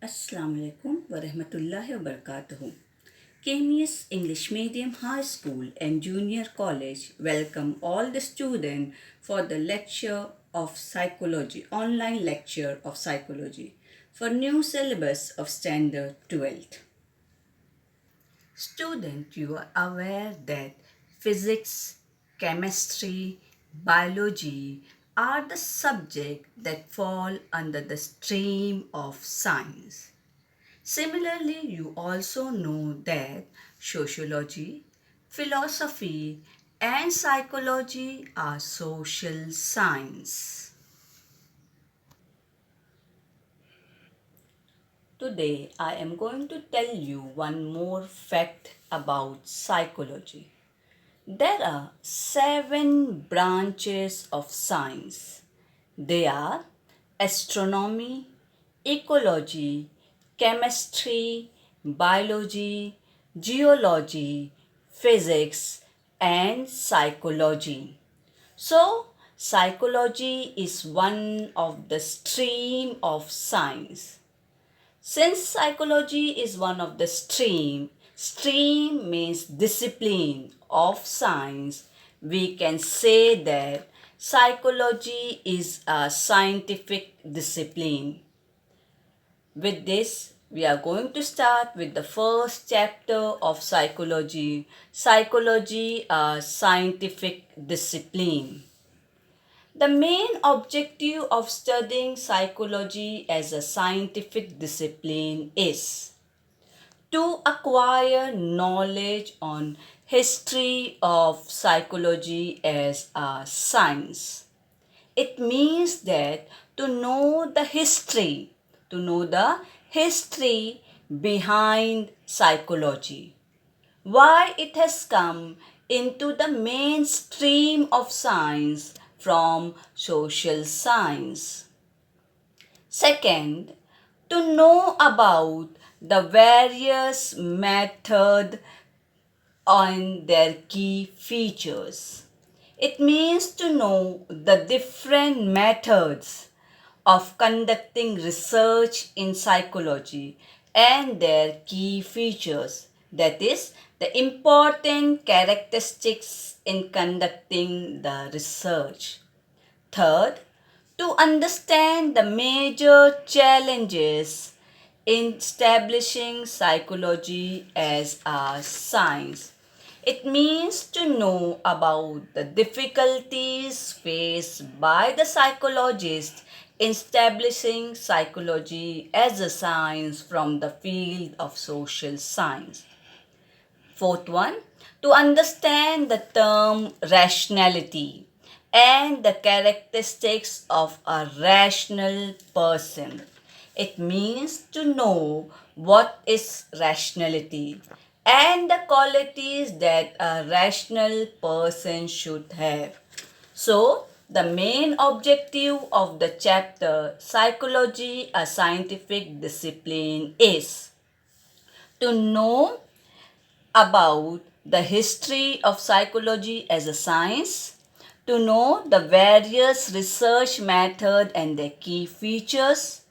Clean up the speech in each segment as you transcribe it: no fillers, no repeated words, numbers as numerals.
Assalamu alaikum wa rahmatullahi wa barakatuhu. KMS English Medium High School and Junior College welcome all the students for the lecture of psychology, online lecture of psychology for new syllabus of standard 12th. Student, you are aware that physics, chemistry, biology are the subjects that fall under the stream of science. Similarly, you also know that sociology, philosophy, and psychology are social science. Today, I am going to tell you one more fact about psychology. There are 7 branches of science. They are astronomy, ecology, chemistry, biology, geology, physics, and psychology. So, psychology is one of the stream of science. Since psychology is one of the stream means discipline of science, we can say that psychology is a scientific discipline. With this, we are going to start with the first chapter of psychology, psychology, a scientific discipline. The main objective of studying psychology as a scientific discipline is to acquire knowledge on history of psychology as a science. It means that to know the history behind psychology, why it has come into the mainstream of science from social science. Second, to know about the various methods and their key features. It means to know the different methods of conducting research in psychology and their key features. That is, the important characteristics in conducting the research. Third, to understand the major challenges in establishing psychology as a science. It means to know about the difficulties faced by the psychologist in establishing psychology as a science from the field of social science. Fourth one, to understand the term rationality and the characteristics of a rational person. It means to know what is rationality and the qualities that a rational person should have. So, the main objective of the chapter Psychology, a Scientific Discipline is to know about the history of psychology as a science, to know the various research methods and their key features,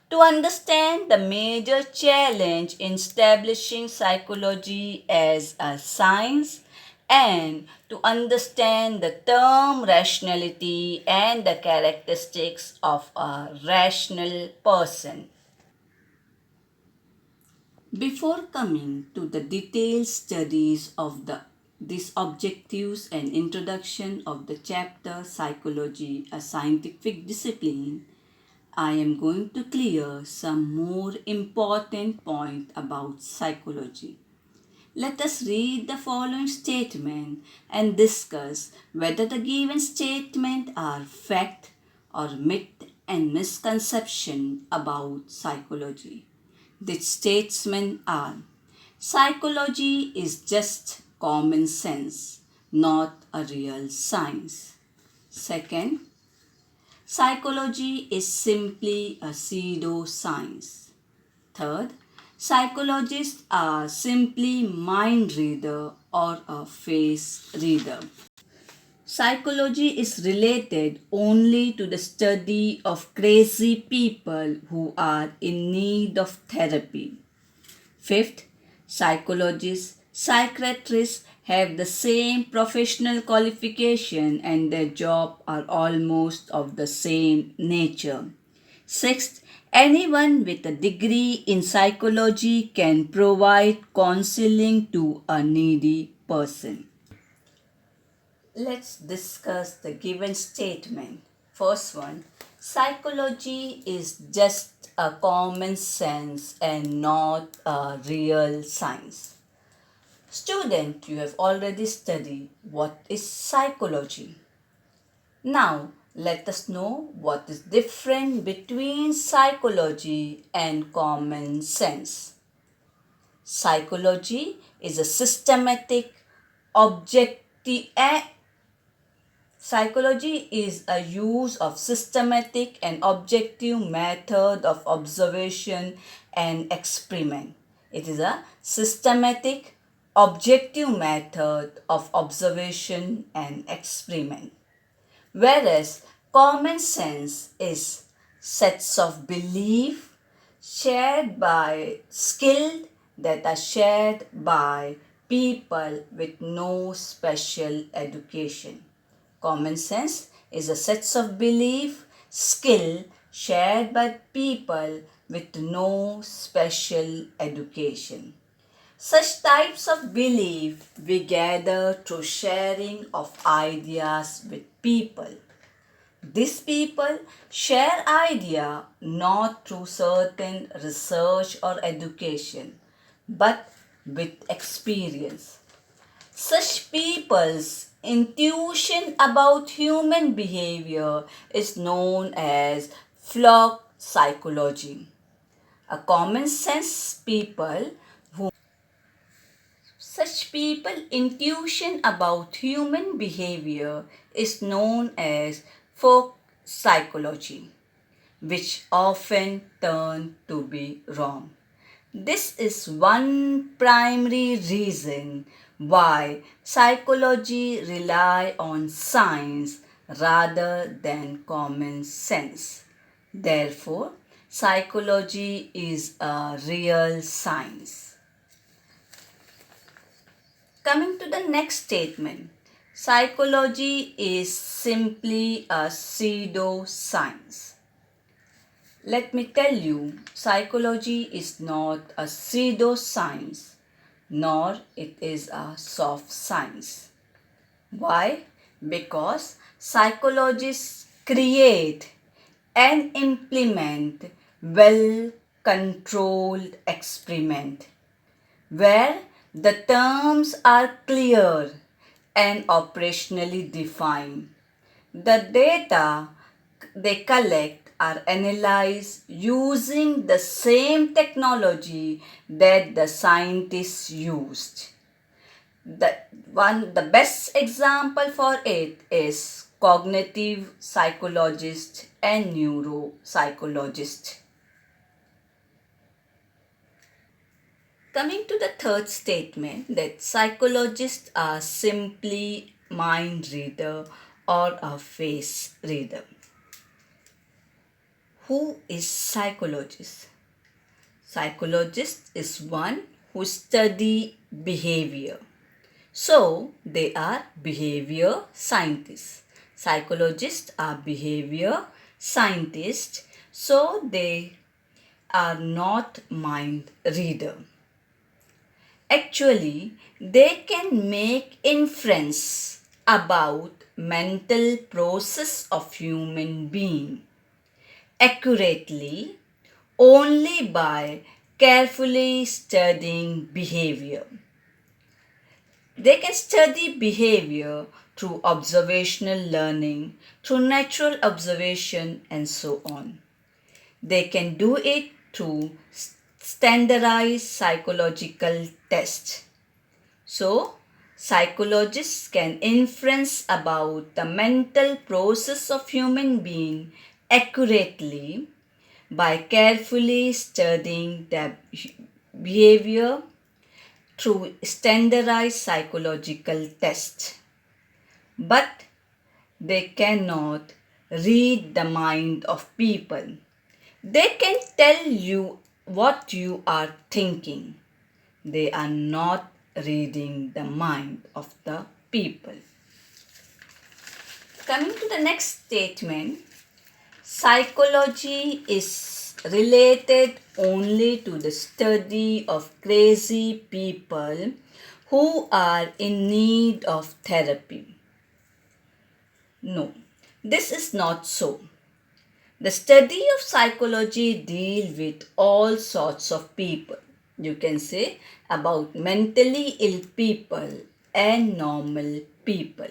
to understand the major challenge in establishing psychology as a science, and to understand the term rationality and the characteristics of a rational person. Before coming to the detailed studies of these objectives and introduction of the chapter Psychology, a Scientific Discipline, I am going to clear some more important point about psychology. Let us read the following statement and discuss whether the given statement are fact or myth and misconception about psychology. The statements are: psychology is just common sense, not a real science. Second, psychology is simply a pseudoscience. Third, psychologists are simply mind reader or a face reader. Psychology is related only to the study of crazy people who are in need of therapy. Fifth, psychologists, psychiatrists have the same professional qualification and their job are almost of the same nature. Sixth, anyone with a degree in psychology can provide counseling to a needy person. Let's discuss the given statement. First one, psychology is just a common sense and not a real science. Student, you have already studied what is psychology. Now, let us know what is different between psychology and common sense. Psychology is a systematic, objective. Psychology is a use of systematic and objective method of observation and experiment. It is a systematic, objective method of observation and experiment. Whereas common sense is sets of belief shared by skilled that are shared by people with no special education. Common sense is a set of belief, skill shared by people with no special education. Such types of belief we gather through sharing of ideas with people. These people share idea not through certain research or education, but with experience. Such people's intuition about human behavior is known as flock psychology. A common sense people who such people intuition about human behavior is known as folk psychology, which often turn to be wrong. This is one primary reason why psychology rely on science rather than common sense. Therefore, psychology is a real science. Coming to the next statement, psychology is simply a pseudoscience. Let me tell you, psychology is not a pseudoscience, nor it is a soft science. Why? Because psychologists create and implement well-controlled experiment where the terms are clear and operationally defined. The data they collect are analyzed using the same technology that the scientists used. The best example for it is cognitive psychologist and neuropsychologist. Coming to the third statement that psychologists are simply mind reader or a face reader. Who is psychologist? Psychologist is one who study behavior. So they are behavior scientists. Psychologists are behavior scientists, so they are not mind reader. Actually, they can make inference about mental process of human being accurately only by carefully studying behavior. They can study behavior through observational learning, through natural observation and so on. They can do it through standardized psychological tests. So, psychologists can inference about the mental process of human being accurately by carefully studying their behavior through standardized psychological tests. But they cannot read the mind of people. They can tell you what you are thinking. They are not reading the mind of the people. Coming to the next statement, psychology is related only to the study of crazy people who are in need of therapy. No, this is not so. The study of psychology deals with all sorts of people. You can say about mentally ill people and normal people.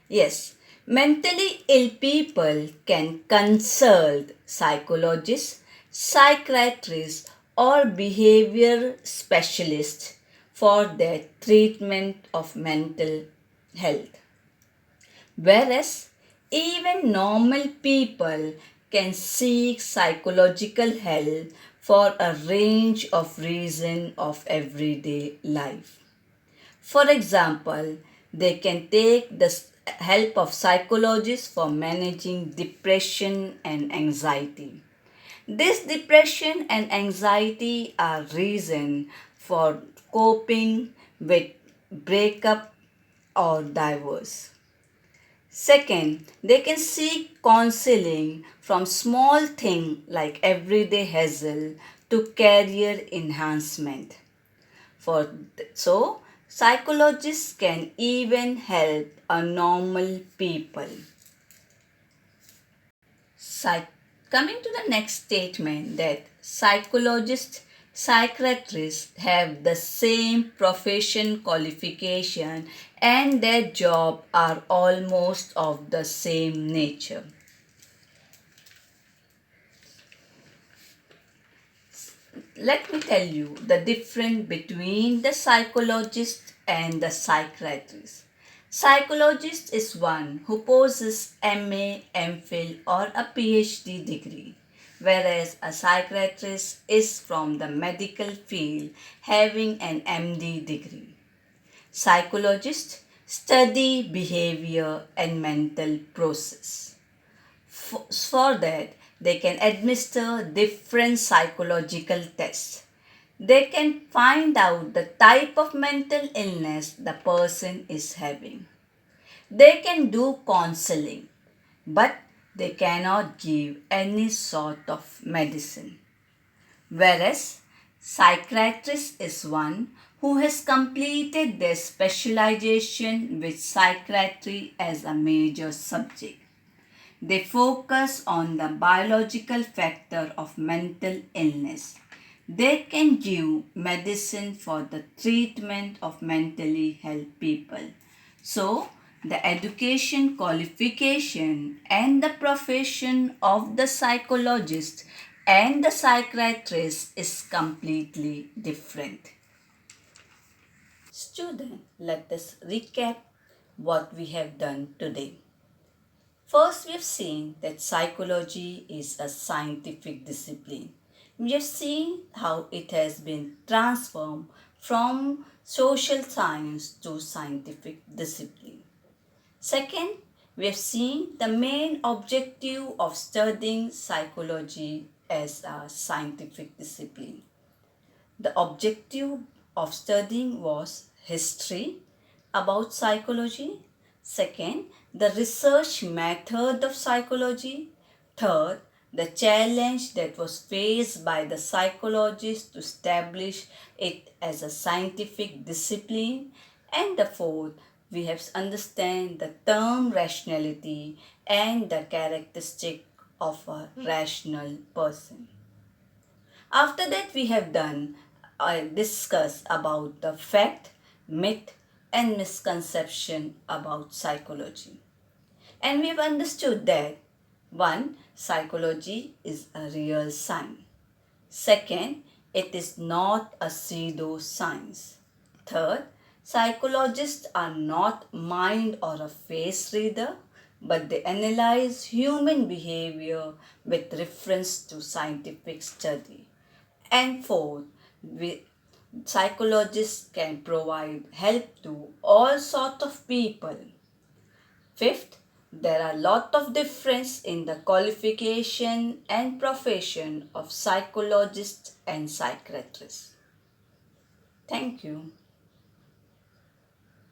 Yes, mentally ill people can consult psychologists, psychiatrists, or behavior specialists for their treatment of mental health. Whereas even normal people can seek psychological help for a range of reasons of everyday life. For example, they can take the help of psychologists for managing depression and anxiety. This depression and anxiety are reason for coping with breakup or divorce. Second, they can seek counseling from small things like everyday hassle to career enhancement. So, psychologists can even help a normal people. Coming to the next statement that psychologists, psychiatrists have the same profession qualification and their job are almost of the same nature. Let me tell you the difference between the psychologist and the psychiatrist. Psychologist is one who possesses MA, MPhil or a PhD degree, whereas a psychiatrist is from the medical field having an MD degree. Psychologists study behavior and mental process. For that, they can administer different psychological tests. They can find out the type of mental illness the person is having. They can do counseling, but they cannot give any sort of medicine. Whereas psychiatrist is one who has completed their specialization with psychiatry as a major subject. They focus on the biological factor of mental illness. They can give medicine for the treatment of mentally ill people. So, the education qualification and the profession of the psychologist and the psychiatrist is completely different. Student, let us recap what we have done today. First, we have seen that psychology is a scientific discipline. We have seen how it has been transformed from social science to scientific discipline. Second, we have seen the main objective of studying psychology as a scientific discipline. The objective of studying was history about psychology. Second, the research method of psychology. Third, the challenge that was faced by the psychologists to establish it as a scientific discipline. And the fourth, we have to understand the term rationality and the characteristic of a rational person. After that, we have discussed about the fact, myth, and misconception about psychology. And we have understood that 1. Psychology is a real science. Second, it is not a pseudo-science. Third, psychologists are not mind or a face reader, but they analyze human behavior with reference to scientific study. And fourth, psychologists can provide help to all sorts of people. Fifth, There are lot of difference in the qualification and profession of psychologist and psychiatrist. Thank you.